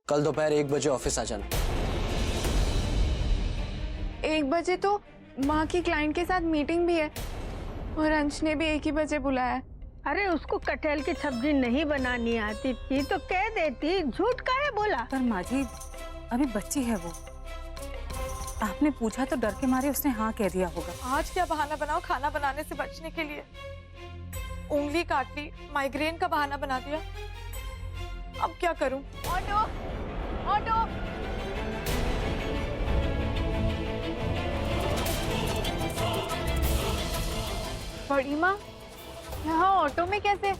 कल दोपहर 1 बजे ऑफिस आ जाना। 1 बजे तो माँ की क्लाइंट के साथ मीटिंग भी है और अंश ने भी 1 ही बजे बुलाया है। अरे उसको कटहल की सब्जी नहीं बनानी आती थी तो कह देती, झूठ काहे बोला। पर माँ जी अभी बच्ची है वो, आपने पूछा तो डर के मारे उसने हाँ कह दिया होगा। आज क्या बहाना बनाओ खाना बनाने से बचने के लिए? उंगली काट ली, माइग्रेन का बहाना बना दिया। अब क्या करूं? Auto auto. बड़ी माँ यहाँ ऑटो में कैसे?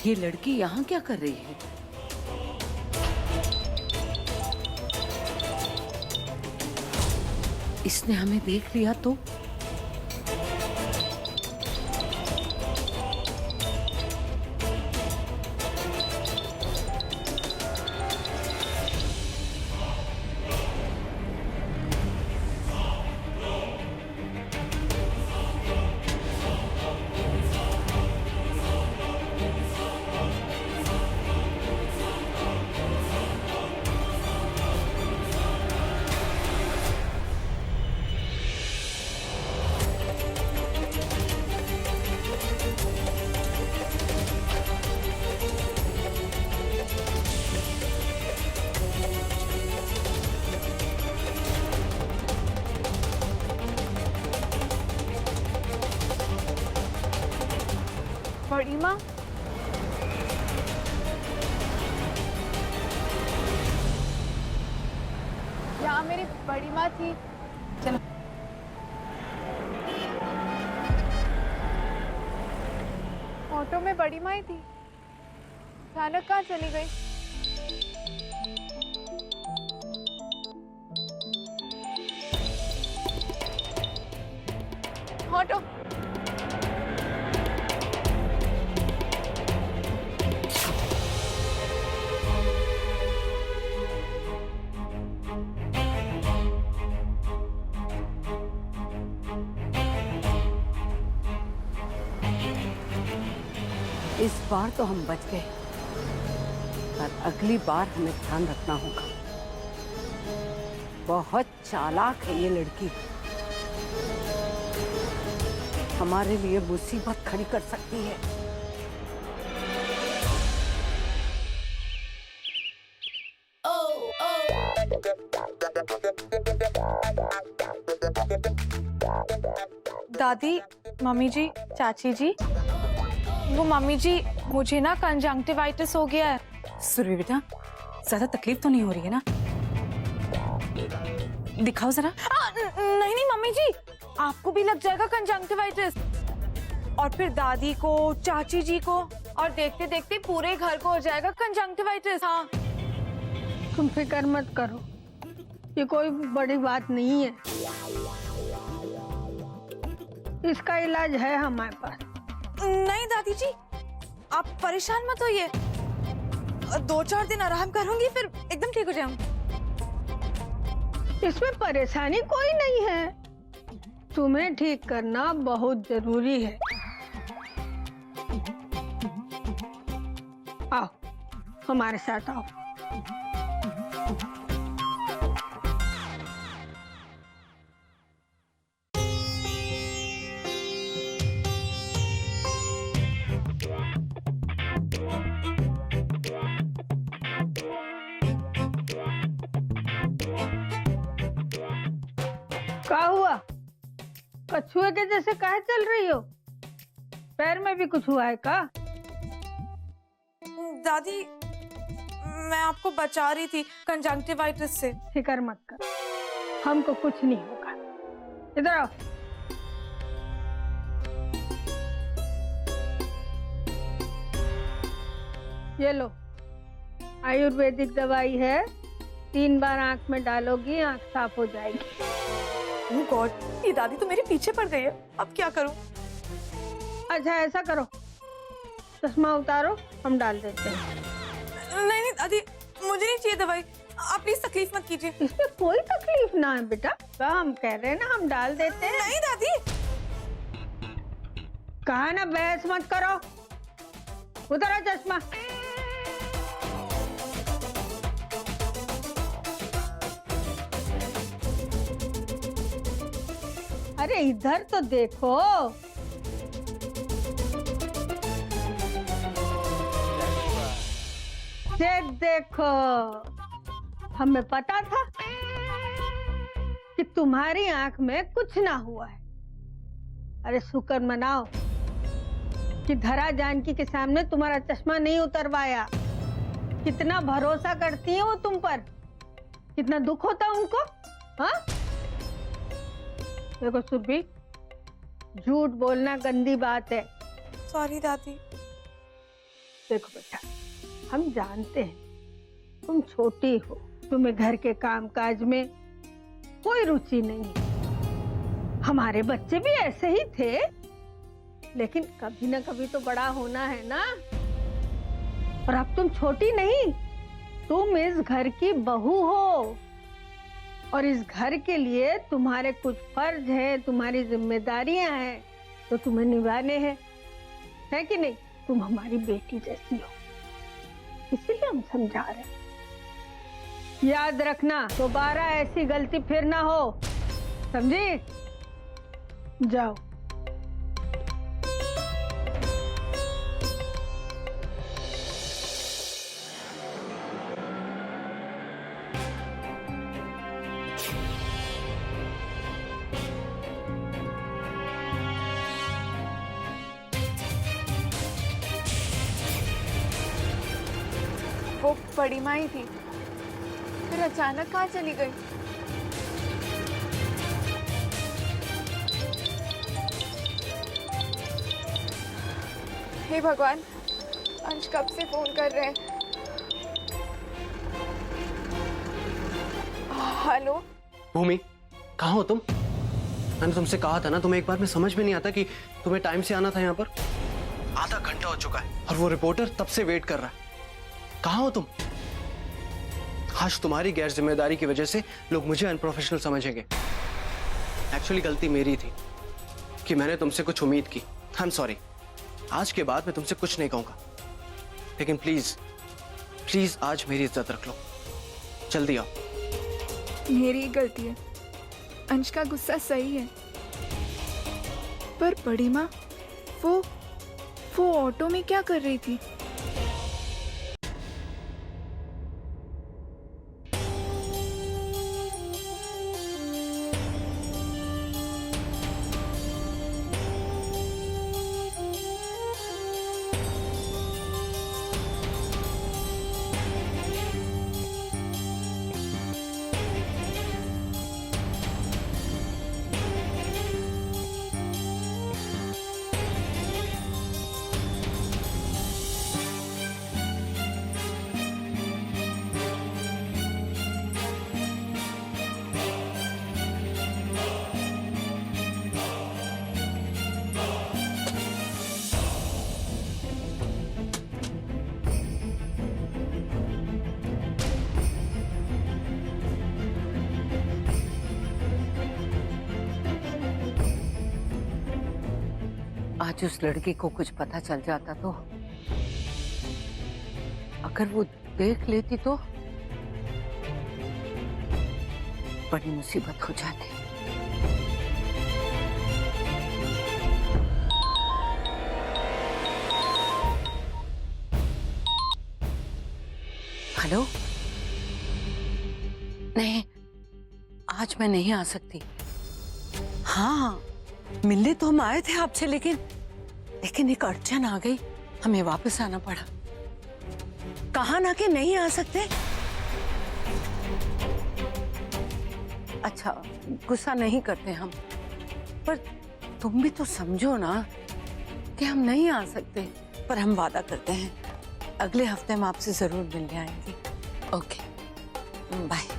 ये लड़की यहाँ क्या कर रही है? इसने हमें देख लिया तो? बड़ी माँ यहाँ मेरी बड़ी माँ थी। चलो ऑटो में बड़ी माँ ही थी, अचानक कहाँ चली गई? ऑटो इस बार तो हम बच गए, पर अगली बार हमें ध्यान रखना होगा। बहुत चालाक है ये लड़की, हमारे लिए मुसीबत खड़ी कर सकती है। दादी, मम्मी जी, चाची जी, वो मम्मी जी मुझे ना कंजंक्टिवाइटिस हो गया है। सुरभि बेटा ज्यादा तकलीफ तो नहीं हो रही है ना? दिखाओ जरा। नहीं नहीं मम्मी जी, आपको भी लग जाएगा कंजंक्टिवाइटिस, और फिर दादी को, चाची जी को, और देखते देखते पूरे घर को हो जाएगा कंजंक्टिवाइटिस। हाँ तुम फिक्र मत करो, ये कोई बड़ी बात नहीं है, इसका इलाज है हमारे पास। नहीं दादी जी, आप परेशान मत होइए, 2-4 दिन आराम करूंगी फिर एकदम ठीक हो जाऊंगी। इसमें परेशानी कोई नहीं है, तुम्हें ठीक करना बहुत जरूरी है। आओ हमारे साथ आओ। क्या हुआ? कछुए के जैसे काहे चल रही हो? पैर में भी कुछ हुआ है का? दादी मैं आपको बचा रही थी कंजंक्टिवाइटिस से। फिक्र मत कर, हमको कुछ नहीं होगा। इधर आओ। ये लो, आयुर्वेदिक दवाई है, 3 बार आंख में डालोगी, आंख साफ हो जाएगी। ओह गॉड, ये दादी तो मेरे पीछे पड़ गई है, अब क्या करूं? अच्छा ऐसा करो, चश्मा उतारो, हम डाल देते हैं। नहीं नहीं दादी, मुझे नहीं चाहिए दवाई, आप प्लीज तकलीफ मत कीजिए। इसमें कोई तकलीफ ना है बेटा, तो हम कह रहे हैं ना, हम डाल देते हैं। नहीं दादी। कहा ना बहस मत करो, उतारो चश्मा। अरे इधर तो देखो। ये देखो, हमें पता था कि तुम्हारी आंख में कुछ ना हुआ है। अरे शुक्र मनाओ कि धरा जानकी के सामने तुम्हारा चश्मा नहीं उतरवाया। कितना भरोसा करती है वो तुम पर, कितना दुख होता उनको। हाँ देखो सुरभि, झूठ बोलना गंदी बात है। सॉरी दादी। देखो बेटा, हम जानते हैं तुम छोटी हो, तुम्हें घर के काम काज में कोई रुचि नहीं है। हमारे बच्चे भी ऐसे ही थे, लेकिन कभी ना कभी तो बड़ा होना है ना। और अब तुम छोटी नहीं, तुम इस घर की बहू हो, और इस घर के लिए तुम्हारे कुछ फर्ज हैं, तुम्हारी जिम्मेदारियां हैं, तो तुम्हें निभाने हैं, है कि नहीं? तुम हमारी बेटी जैसी हो, इसीलिए हम समझा रहे हैं। याद रखना, दोबारा ऐसी गलती फिर ना हो, समझी? जाओ। वो बड़ी माँ ही थी, फिर अचानक कहाँ चली गई? हे भगवान, अंश कब से फोन कर रहे हैं। हेलो भूमि, कहाँ हो तुम? मैंने तुमसे कहा था ना, तुम्हें एक बार में समझ में नहीं आता कि तुम्हें टाइम से आना था यहाँ पर। आधा घंटा हो चुका है और वो रिपोर्टर तब से वेट कर रहा है। कहाँ हो तुम? आज तुम्हारी गैर जिम्मेदारी की वजह से लोग मुझे अनप्रोफेशनल समझेंगे। एक्चुअली गलती मेरी थी कि मैंने तुमसे कुछ उम्मीद की। I am sorry. आज के बाद मैं तुमसे कुछ नहीं कहूंगा, लेकिन प्लीज प्लीज आज मेरी इज्जत रख लो। जल्दी आओ। मेरी ही गलती है, अंश का गुस्सा सही है, पर बड़ी माँ वो ऑटो में क्या कर रही थी? आज उस लड़की को कुछ पता चल जाता तो, अगर वो देख लेती तो बड़ी मुसीबत हो जाती। हेलो, नहीं आज मैं नहीं आ सकती। हाँ मिलने तो हम आए थे आपसे, लेकिन एक अड़चन आ गई, हमें वापस आना पड़ा। कहा ना कि नहीं आ सकते। अच्छा गुस्सा नहीं करते हम, पर तुम भी तो समझो ना कि हम नहीं आ सकते। पर हम वादा करते हैं अगले हफ्ते हम आपसे जरूर मिलने आएंगे। Okay bye.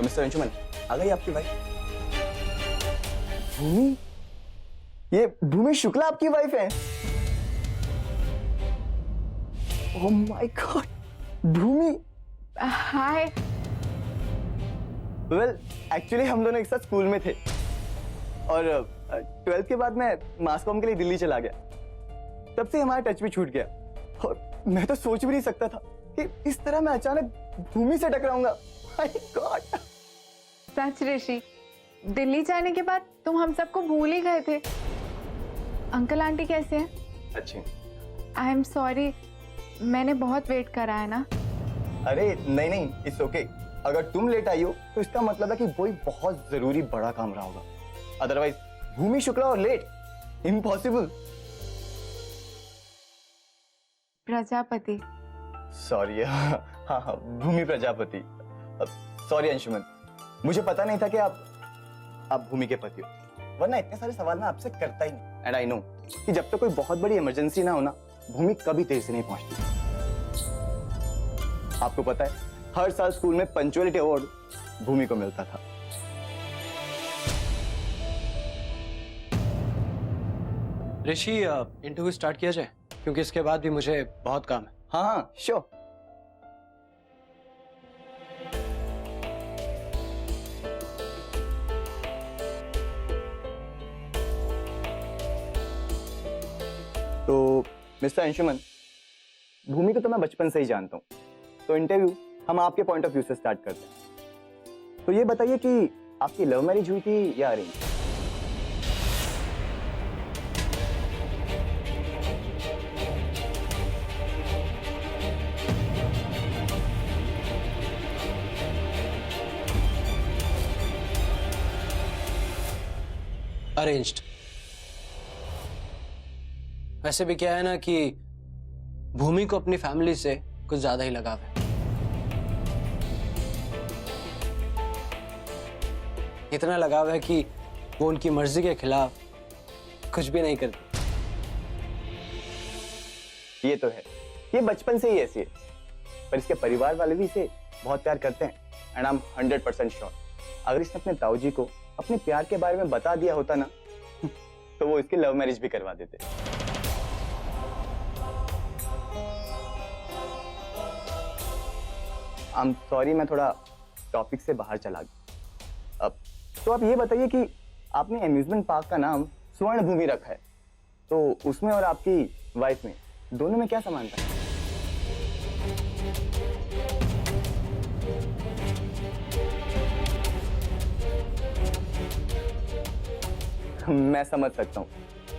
तो मिस्टर अंशुमन, आ गई आपकी वाइफ? भूमि? ये भूमि शुक्ला आपकी वाइफ है? Oh my god, Bhoomi. Hi. Well, actually हम दोनों एक साथ स्कूल में थे और 12th के बाद मैं मास कॉम के लिए दिल्ली चला गया। तब से हमारा टच भी छूट गया और मैं तो सोच भी नहीं सकता था कि इस तरह मैं अचानक भूमि से टकराऊंगा। My god. सच ऋषि, दिल्ली जाने के बाद तुम हम सबको भूल ही गए थे। अंकल आंटी कैसे हैं? अच्छे। आई एम सॉरी, मैंने बहुत वेट करा है ना। अरे नहीं नहीं, इट्स ओके। अगर तुम लेट आई हो तो इसका मतलब है कि कोई बहुत जरूरी बड़ा काम रहा होगा। अदरवाइज भूमि शुक्ला और लेट, इम्पॉसिबल। प्रजापति। सॉरी। हाँ, भूमि प्रजापति। सॉरी अंशुमन, मुझे पता नहीं था कि आप भूमि के पति हो, वरना इतने सारे सवाल मैं आपसे करता ही नहीं। एंड आई नो कि जब तक कोई बहुत बड़ी इमरजेंसी ना हो ना, भूमि कभी देर से नहीं पहुंचती। आपको पता है, हर साल स्कूल में पंक्चुअलिटी अवार्ड भूमि को मिलता था। ऋषि, इंटरव्यू स्टार्ट किया जाए, क्योंकि इसके बाद भी मुझे बहुत काम है। हाँ हाँ, श्योर। तो मिस्टर अंशुमन, भूमि को तो मैं बचपन से ही जानता हूँ, तो इंटरव्यू हम आपके पॉइंट ऑफ व्यू से स्टार्ट करते हैं। तो ये बताइए कि आपकी लव मैरिज हुई थी या अरेंज? अरेंज्ड। वैसे भी क्या है ना कि भूमि को अपनी फैमिली से कुछ ज्यादा ही लगाव है। इतना लगाव है कि वो उनकी मर्जी के खिलाफ कुछ भी नहीं करती। ये तो है, ये बचपन से ही ऐसी है, पर इसके परिवार वाले भी इसे बहुत प्यार करते हैं। एंड आई एम 100% श्योर, अगर इसने अपने ताऊजी को अपने प्यार के बारे में बता दिया होता ना, तो वो इसकी लव मैरिज भी करवा देते। आई एम सॉरी, मैं थोड़ा टॉपिक से बाहर चला गया। अब तो आप ये बताइए कि आपने अम्यूजमेंट पार्क का नाम स्वर्ण भूमि रखा है, तो उसमें और आपकी वाइफ में दोनों में क्या समानता है? मैं समझ सकता हूँ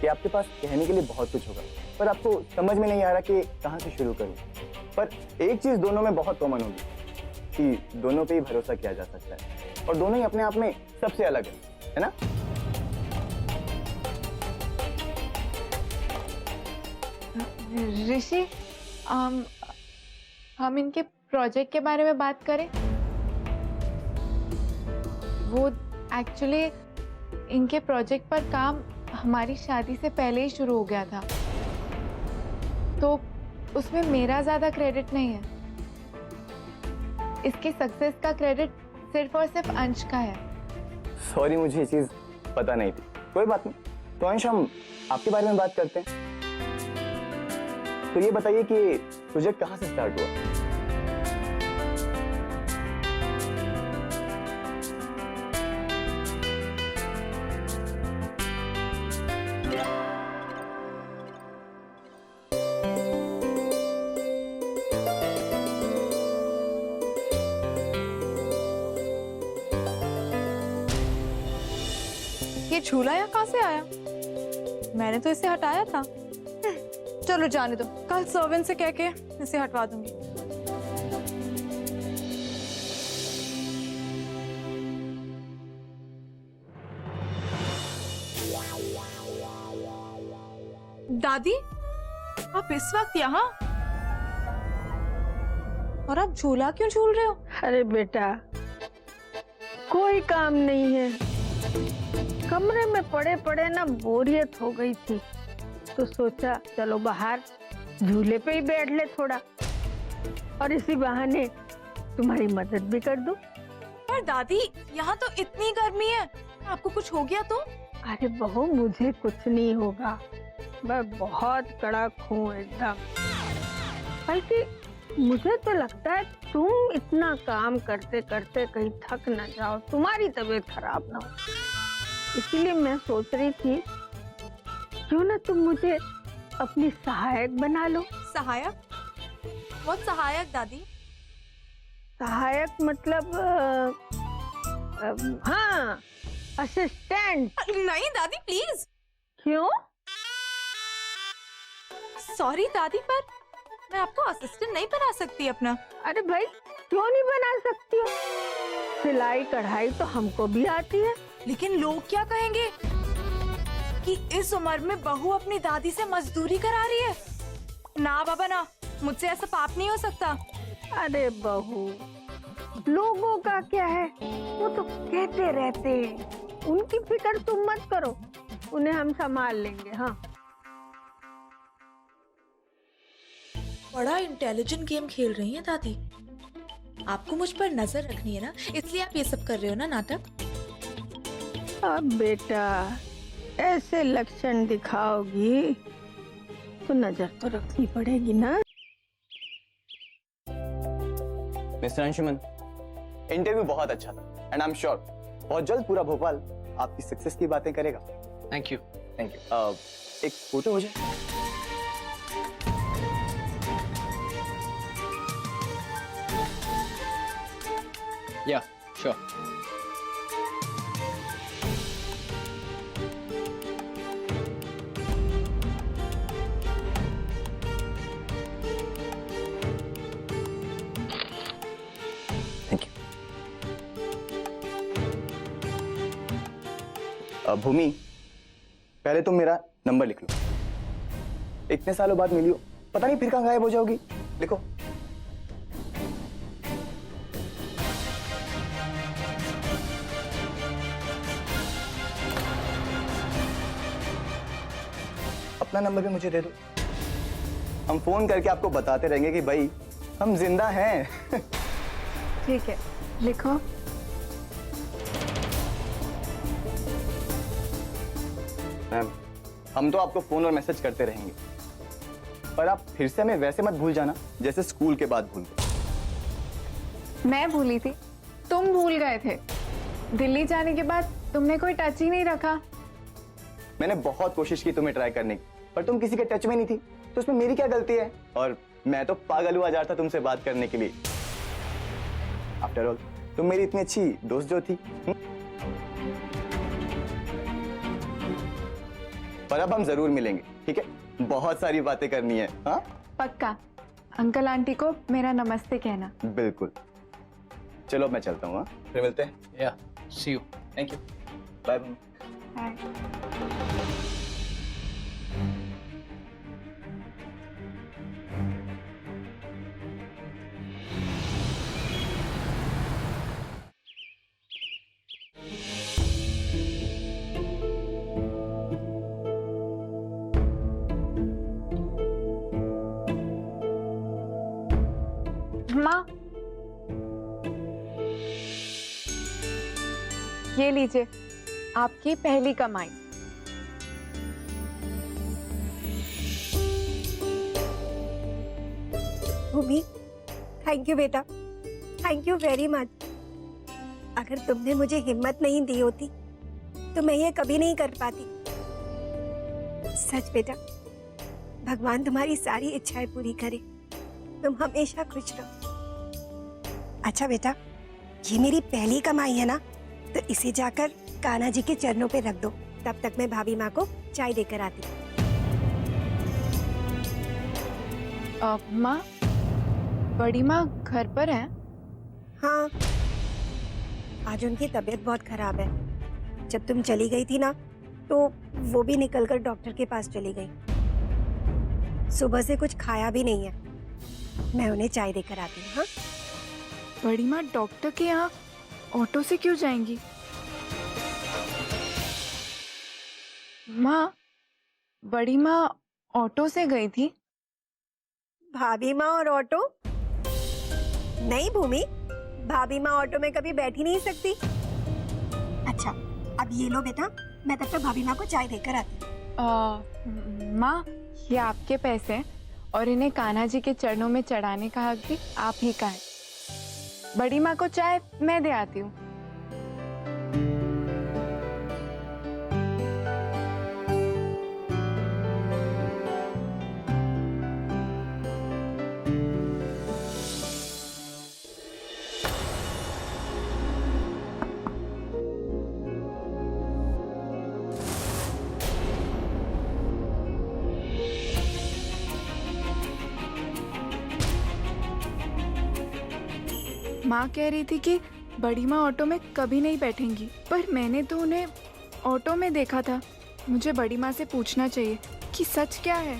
कि आपके पास कहने के लिए बहुत कुछ होगा, पर आपको समझ में नहीं आ रहा कि कहाँ से शुरू करूँ। पर एक चीज दोनों में बहुत कॉमन होगी कि दोनों पे ही भरोसा किया जा सकता है और दोनों ही अपने आप में सबसे अलग है ना? ऋषि, हम इनके प्रोजेक्ट के बारे में बात करें। वो एक्चुअली इनके प्रोजेक्ट पर काम हमारी शादी से पहले ही शुरू हो गया था, तो उसमें मेरा ज्यादा क्रेडिट नहीं है। इसके सक्सेस का क्रेडिट सिर्फ और सिर्फ अंश का है। सॉरी, मुझे ये चीज पता नहीं थी। कोई बात नहीं, तो अंश हम आपके बारे में बात करते हैं। तो ये बताइए कि प्रोजेक्ट कहाँ से स्टार्ट हुआ? ये झूला यहाँ कहाँ से आया? मैंने तो इसे हटाया था। चलो जाने दो, कल सर्वेंट से कह के इसे हटवा दूंगी। दादी, आप इस वक्त यहाँ? और आप झूला क्यों झूल रहे हो? अरे बेटा, कोई काम नहीं है, कमरे में पड़े पड़े ना बोरियत हो गई थी, तो सोचा चलो बाहर झूले पे ही बैठ ले थोड़ा, और इसी बहाने तुम्हारी मदद भी कर दूं। पर दादी यहाँ तो इतनी गर्मी है, आपको कुछ हो गया तो? अरे बहू मुझे कुछ नहीं होगा, मैं बहुत कड़क हूँ एकदम। बल्कि मुझे तो लगता है तुम इतना काम करते करते कहीं थक न जाओ, तुम्हारी तबीयत खराब ना हो। इसीलिए मैं सोच रही थी क्यों ना तुम मुझे अपनी सहायक बना लो। सहायक? बहुत सहायक दादी? सहायक मतलब हाँ, असिस्टेंट। नहीं दादी प्लीज। क्यों? सॉरी दादी, पर मैं आपको असिस्टेंट नहीं बना सकती अपना। अरे भाई क्यों नहीं बना सकती हो? सिलाई कढ़ाई तो हमको भी आती है। लेकिन लोग क्या कहेंगे कि इस उम्र में बहू अपनी दादी से मजदूरी करा रही है। ना बाबा ना, मुझसे ऐसा पाप नहीं हो सकता। अरे बहू, लोगों का क्या है, वो तो कहते रहते हैं, उनकी फिक्र तुम मत करो, उन्हें हम संभाल लेंगे। हाँ बड़ा इंटेलिजेंट गेम खेल रही हैं दादी। आपको मुझ पर नजर रखनी है ना, इसलिए आप ये सब कर रहे हो ना नाटक। अब बेटा ऐसे लक्षण दिखाओगी तो नजर तो रखनी पड़ेगी ना। मिस्टर अंशुमन, इंटरव्यू बहुत अच्छा था एंड आई एम श्योर बहुत जल्द पूरा भोपाल आपकी सक्सेस की बातें करेगा। Thank you. Thank you. एक फोटो हो जाए? या श्योर। Thank you. भूमि, पहले तुम मेरा नंबर लिख लो। इतने सालों बाद मिली हो, पता नहीं फिर कहाँ गायब हो जाओगी। लिखो। अपना नंबर भी मुझे दे दो, हम फोन करके आपको बताते रहेंगे कि भाई हम जिंदा हैं। ठीक है, लिखो। मैम, हम तो आपको फोन और मैसेज करते रहेंगे, पर आप फिर से हमें वैसे मत भूल जाना जैसे स्कूल के बाद भूल गए। मैं भूली थी, तुम भूल गए थे। दिल्ली जाने के बाद तुमने कोई टच ही नहीं रखा। मैंने बहुत कोशिश की तुम्हें ट्राई करने की, पर तुम किसी के टच में नहीं थी, तो उसमें मेरी क्या गलती है? और मैं तो पागल हुआ जा रहा था तुमसे बात करने के लिए। आफ्टर ऑल तुम मेरी इतनी अच्छी दोस्त जो थी। पर अब हम जरूर मिलेंगे, ठीक है? बहुत सारी बातें करनी है। हाँ पक्का। अंकल आंटी को मेरा नमस्ते कहना। बिल्कुल। चलो अब मैं चलता हूँ। हाँ, फिर मिलते हैं। या see you. Thank you. Bye. Bye. माँ, ये लीजिए आपकी पहली कमाई। भूमि, थैंक यू बेटा, थैंक यू वेरी मच। अगर तुमने मुझे हिम्मत नहीं दी होती तो मैं ये कभी नहीं कर पाती। सच बेटा, भगवान तुम्हारी सारी इच्छाएं पूरी करे, तुम हमेशा खुश रहो। अच्छा बेटा, ये मेरी पहली कमाई है ना, तो इसे जाकर कान्हा जी के चरणों पे रख दो। तब तक मैं भाभी माँ को चाय देकर आती हूँ। माँ, बड़ी माँ घर पर है? हाँ, आज उनकी तबीयत बहुत खराब है। जब तुम चली गई थी ना, तो वो भी निकलकर डॉक्टर के पास चली गई। सुबह से कुछ खाया भी नहीं है। मैं उन्हें चाय देकर आती हूँ। हाँ? बड़ी माँ डॉक्टर के यहाँ ऑटो से क्यों जाएंगी? माँ, बड़ी माँ ऑटो से गई थी। भाभी माँ और ऑटो? नहीं भूमि, भाभी माँ ऑटो में कभी बैठ ही नहीं सकती। अच्छा, अब ये लो बेटा, मैं तब तक भाभी माँ को चाय देकर आती हूँ। माँ, ये आपके पैसे हैं और इन्हें कान्हा जी के चरणों में चढ़ाने का हक भी आप ही का है। बड़ी माँ को चाय मैं दे आती हूँ। माँ कह रही थी कि बड़ी माँ ऑटो में कभी नहीं बैठेंगी, पर मैंने तो उन्हें ऑटो में देखा था। मुझे बड़ी माँ से पूछना चाहिए कि सच क्या है।